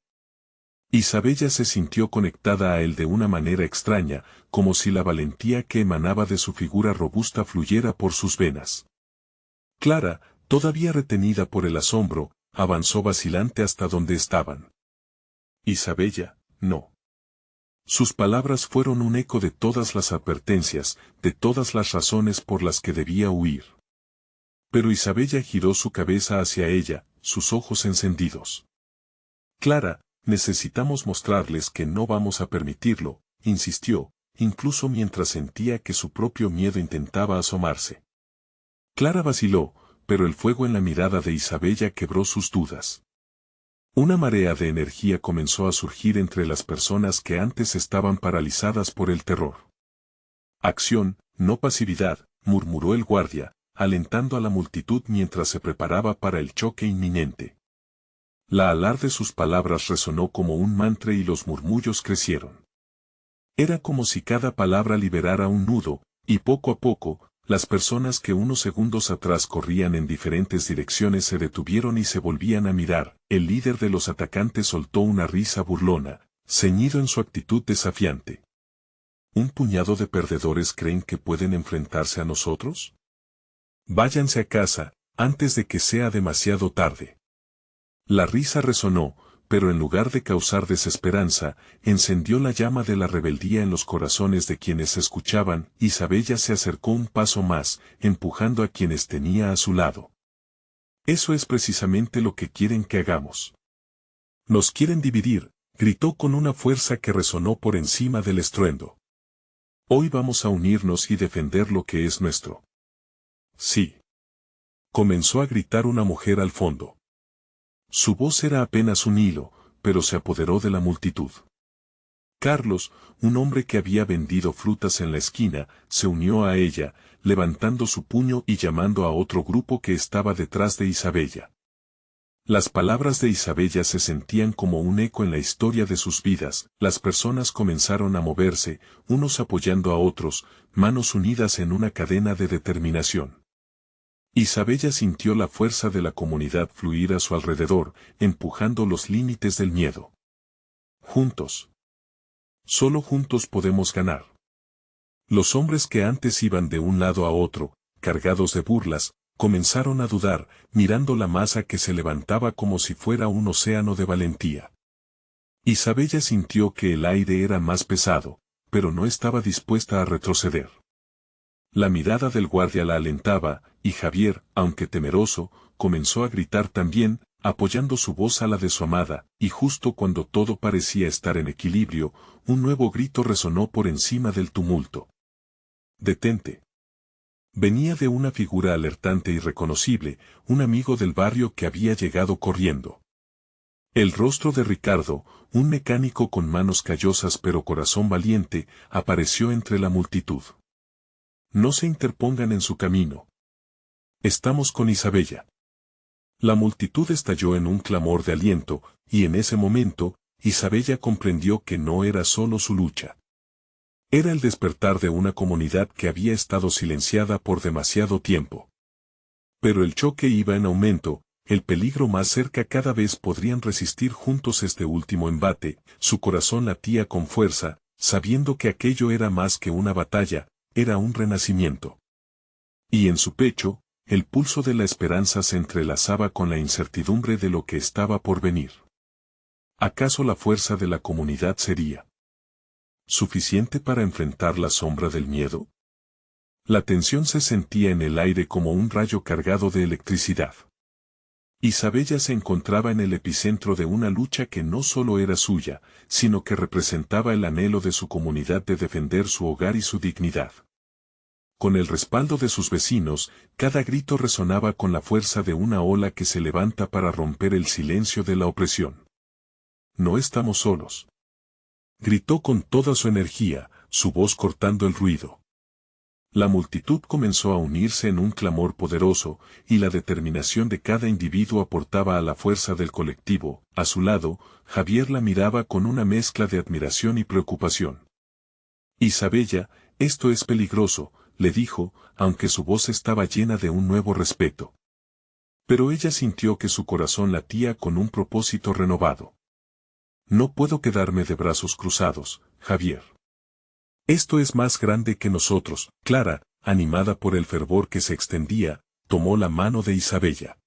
Isabella se sintió conectada a él de una manera extraña, como si la valentía que emanaba de su figura robusta fluyera por sus venas. Clara, todavía retenida por el asombro, avanzó vacilante hasta donde estaban. «Isabella, no». Sus palabras fueron un eco de todas las advertencias, de todas las razones por las que debía huir. Pero Isabella giró su cabeza hacia ella, sus ojos encendidos. «Clara, necesitamos mostrarles que no vamos a permitirlo», insistió, incluso mientras sentía que su propio miedo intentaba asomarse. Clara vaciló, pero el fuego en la mirada de Isabella quebró sus dudas. Una marea de energía comenzó a surgir entre las personas que antes estaban paralizadas por el terror. «Acción, no pasividad», murmuró el guardia, alentando a la multitud mientras se preparaba para el choque inminente. La alar de sus palabras resonó como un mantra y los murmullos crecieron. Era como si cada palabra liberara un nudo, y poco a poco, las personas que unos segundos atrás corrían en diferentes direcciones se detuvieron y se volvían a mirar. El líder de los atacantes soltó una risa burlona, ceñido en su actitud desafiante. ¿Un puñado de perdedores creen que pueden enfrentarse a nosotros? Váyanse a casa, antes de que sea demasiado tarde. La risa resonó, pero en lugar de causar desesperanza, encendió la llama de la rebeldía en los corazones de quienes escuchaban. Isabella se acercó un paso más, empujando a quienes tenía a su lado. Eso es precisamente lo que quieren que hagamos. Nos quieren dividir, gritó con una fuerza que resonó por encima del estruendo. Hoy vamos a unirnos y defender lo que es nuestro. Sí. Comenzó a gritar una mujer al fondo. Su voz era apenas un hilo, pero se apoderó de la multitud. Carlos, un hombre que había vendido frutas en la esquina, se unió a ella, levantando su puño y llamando a otro grupo que estaba detrás de Isabella. Las palabras de Isabella se sentían como un eco en la historia de sus vidas. Las personas comenzaron a moverse, unos apoyando a otros, manos unidas en una cadena de determinación. Isabella sintió la fuerza de la comunidad fluir a su alrededor, empujando los límites del miedo. Juntos. Solo juntos podemos ganar. Los hombres que antes iban de un lado a otro, cargados de burlas, comenzaron a dudar, mirando la masa que se levantaba como si fuera un océano de valentía. Isabella sintió que el aire era más pesado, pero no estaba dispuesta a retroceder. La mirada del guardia la alentaba, y Javier, aunque temeroso, comenzó a gritar también, apoyando su voz a la de su amada, y justo cuando todo parecía estar en equilibrio, un nuevo grito resonó por encima del tumulto. «¡Detente!». Venía de una figura alertante y reconocible, un amigo del barrio que había llegado corriendo. El rostro de Ricardo, un mecánico con manos callosas pero corazón valiente, apareció entre la multitud. «No se interpongan en su camino. Estamos con Isabella». La multitud estalló en un clamor de aliento, y en ese momento, Isabella comprendió que no era solo su lucha. Era el despertar de una comunidad que había estado silenciada por demasiado tiempo. Pero el choque iba en aumento, el peligro más cerca. Cada vez podrían resistir juntos este último embate. Su corazón latía con fuerza, sabiendo que aquello era más que una batalla, era un renacimiento. Y en su pecho, el pulso de la esperanza se entrelazaba con la incertidumbre de lo que estaba por venir. ¿Acaso la fuerza de la comunidad sería suficiente para enfrentar la sombra del miedo? La tensión se sentía en el aire como un rayo cargado de electricidad. Isabella se encontraba en el epicentro de una lucha que no solo era suya, sino que representaba el anhelo de su comunidad de defender su hogar y su dignidad. Con el respaldo de sus vecinos, cada grito resonaba con la fuerza de una ola que se levanta para romper el silencio de la opresión. «No estamos solos», gritó con toda su energía, su voz cortando el ruido. La multitud comenzó a unirse en un clamor poderoso, y la determinación de cada individuo aportaba a la fuerza del colectivo. A su lado, Javier la miraba con una mezcla de admiración y preocupación. «Isabella, esto es peligroso», le dijo, aunque su voz estaba llena de un nuevo respeto. Pero ella sintió que su corazón latía con un propósito renovado. «No puedo quedarme de brazos cruzados, Javier. Esto es más grande que nosotros». Clara, animada por el fervor que se extendía, tomó la mano de Isabella.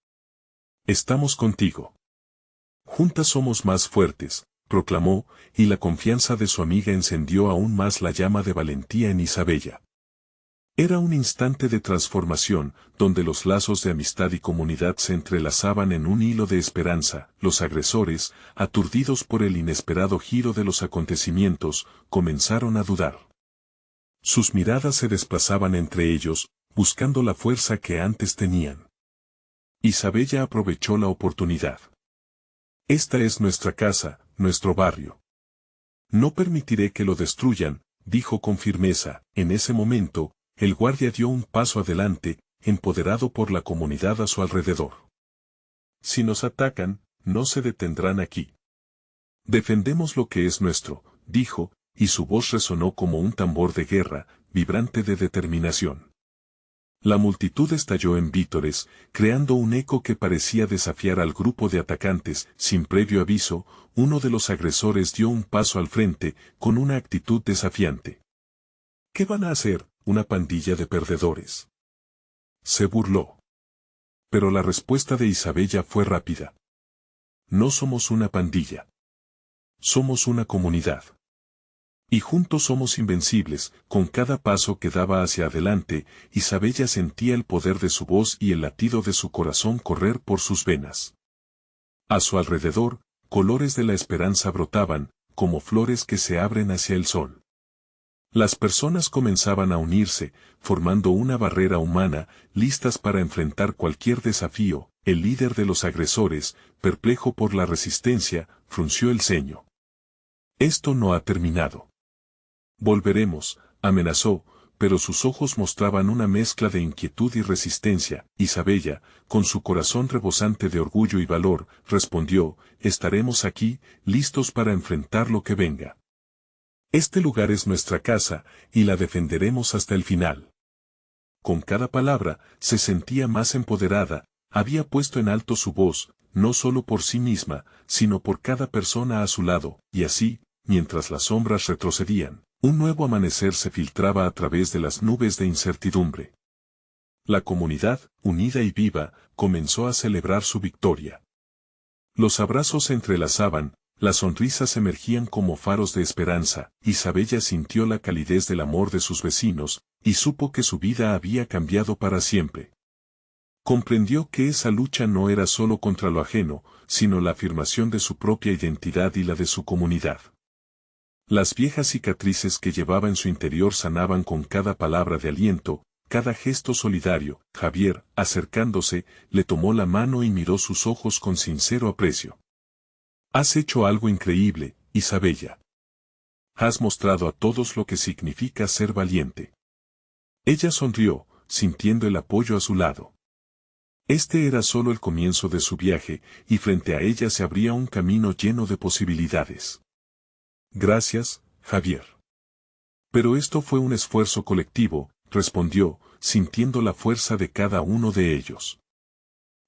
«Estamos contigo. Juntas somos más fuertes», proclamó, y la confianza de su amiga encendió aún más la llama de valentía en Isabella. Era un instante de transformación, donde los lazos de amistad y comunidad se entrelazaban en un hilo de esperanza. Los agresores, aturdidos por el inesperado giro de los acontecimientos, comenzaron a dudar. Sus miradas se desplazaban entre ellos, buscando la fuerza que antes tenían. Isabella aprovechó la oportunidad. «Esta es nuestra casa, nuestro barrio. No permitiré que lo destruyan», dijo con firmeza. En ese momento, el guardia dio un paso adelante, empoderado por la comunidad a su alrededor. «Si nos atacan, no se detendrán aquí. Defendemos lo que es nuestro», dijo, y su voz resonó como un tambor de guerra, vibrante de determinación. La multitud estalló en vítores, creando un eco que parecía desafiar al grupo de atacantes. Sin previo aviso, uno de los agresores dio un paso al frente, con una actitud desafiante. ¿Qué van a hacer, una pandilla de perdedores? Se burló. Pero la respuesta de Isabella fue rápida. No somos una pandilla. Somos una comunidad. Y juntos somos invencibles. Con cada paso que daba hacia adelante, Isabella sentía el poder de su voz y el latido de su corazón correr por sus venas. A su alrededor, colores de la esperanza brotaban, como flores que se abren hacia el sol. Las personas comenzaban a unirse, formando una barrera humana, listas para enfrentar cualquier desafío. El líder de los agresores, perplejo por la resistencia, frunció el ceño. Esto no ha terminado. Volveremos, amenazó, pero sus ojos mostraban una mezcla de inquietud y resistencia. Isabella, con su corazón rebosante de orgullo y valor, respondió, estaremos aquí, listos para enfrentar lo que venga. Este lugar es nuestra casa, y la defenderemos hasta el final. Con cada palabra, se sentía más empoderada, había puesto en alto su voz, no solo por sí misma, sino por cada persona a su lado, y así, mientras las sombras retrocedían, un nuevo amanecer se filtraba a través de las nubes de incertidumbre. La comunidad, unida y viva, comenzó a celebrar su victoria. Los abrazos se entrelazaban, las sonrisas emergían como faros de esperanza. Isabella sintió la calidez del amor de sus vecinos, y supo que su vida había cambiado para siempre. Comprendió que esa lucha no era solo contra lo ajeno, sino la afirmación de su propia identidad y la de su comunidad. Las viejas cicatrices que llevaba en su interior sanaban con cada palabra de aliento, cada gesto solidario. Javier, acercándose, le tomó la mano y miró sus ojos con sincero aprecio. Has hecho algo increíble, Isabella. Has mostrado a todos lo que significa ser valiente. Ella sonrió, sintiendo el apoyo a su lado. Este era solo el comienzo de su viaje, y frente a ella se abría un camino lleno de posibilidades. Gracias, Javier. Pero esto fue un esfuerzo colectivo, respondió, sintiendo la fuerza de cada uno de ellos.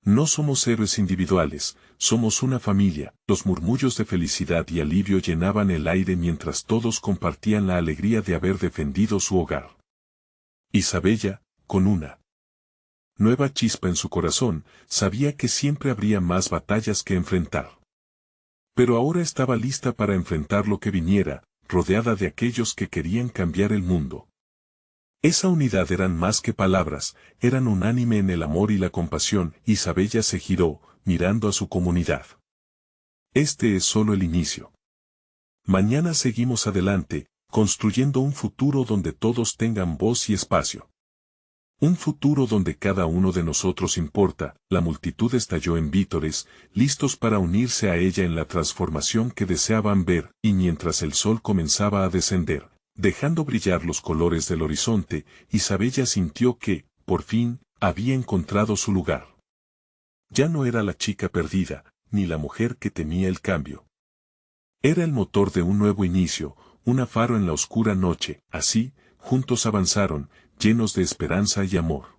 No somos héroes individuales, somos una familia. Los murmullos de felicidad y alivio llenaban el aire mientras todos compartían la alegría de haber defendido su hogar. Isabella, con una nueva chispa en su corazón, sabía que siempre habría más batallas que enfrentar. Pero ahora estaba lista para enfrentar lo que viniera, rodeada de aquellos que querían cambiar el mundo. Esa unidad eran más que palabras, eran unánime en el amor y la compasión. Isabella se giró, mirando a su comunidad. Este es solo el inicio. Mañana seguimos adelante, construyendo un futuro donde todos tengan voz y espacio. Un futuro donde cada uno de nosotros importa. La multitud estalló en vítores, listos para unirse a ella en la transformación que deseaban ver, y mientras el sol comenzaba a descender, dejando brillar los colores del horizonte, Isabella sintió que, por fin, había encontrado su lugar. Ya no era la chica perdida, ni la mujer que temía el cambio. Era el motor de un nuevo inicio, un faro en la oscura noche. Así, juntos avanzaron, llenos de esperanza y amor.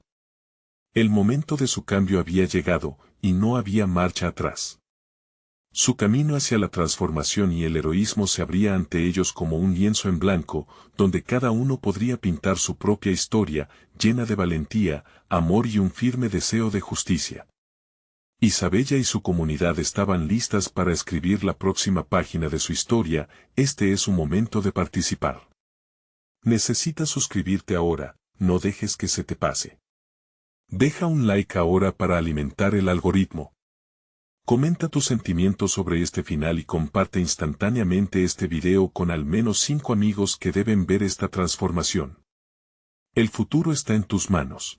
El momento de su cambio había llegado, y no había marcha atrás. Su camino hacia la transformación y el heroísmo se abría ante ellos como un lienzo en blanco, donde cada uno podría pintar su propia historia, llena de valentía, amor y un firme deseo de justicia. Isabella y su comunidad estaban listas para escribir la próxima página de su historia. Este es su momento de participar. Necesitas suscribirte ahora, no dejes que se te pase. Deja un like ahora para alimentar el algoritmo. Comenta tus sentimientos sobre este final y comparte instantáneamente este video con al menos 5 amigos que deben ver esta transformación. El futuro está en tus manos.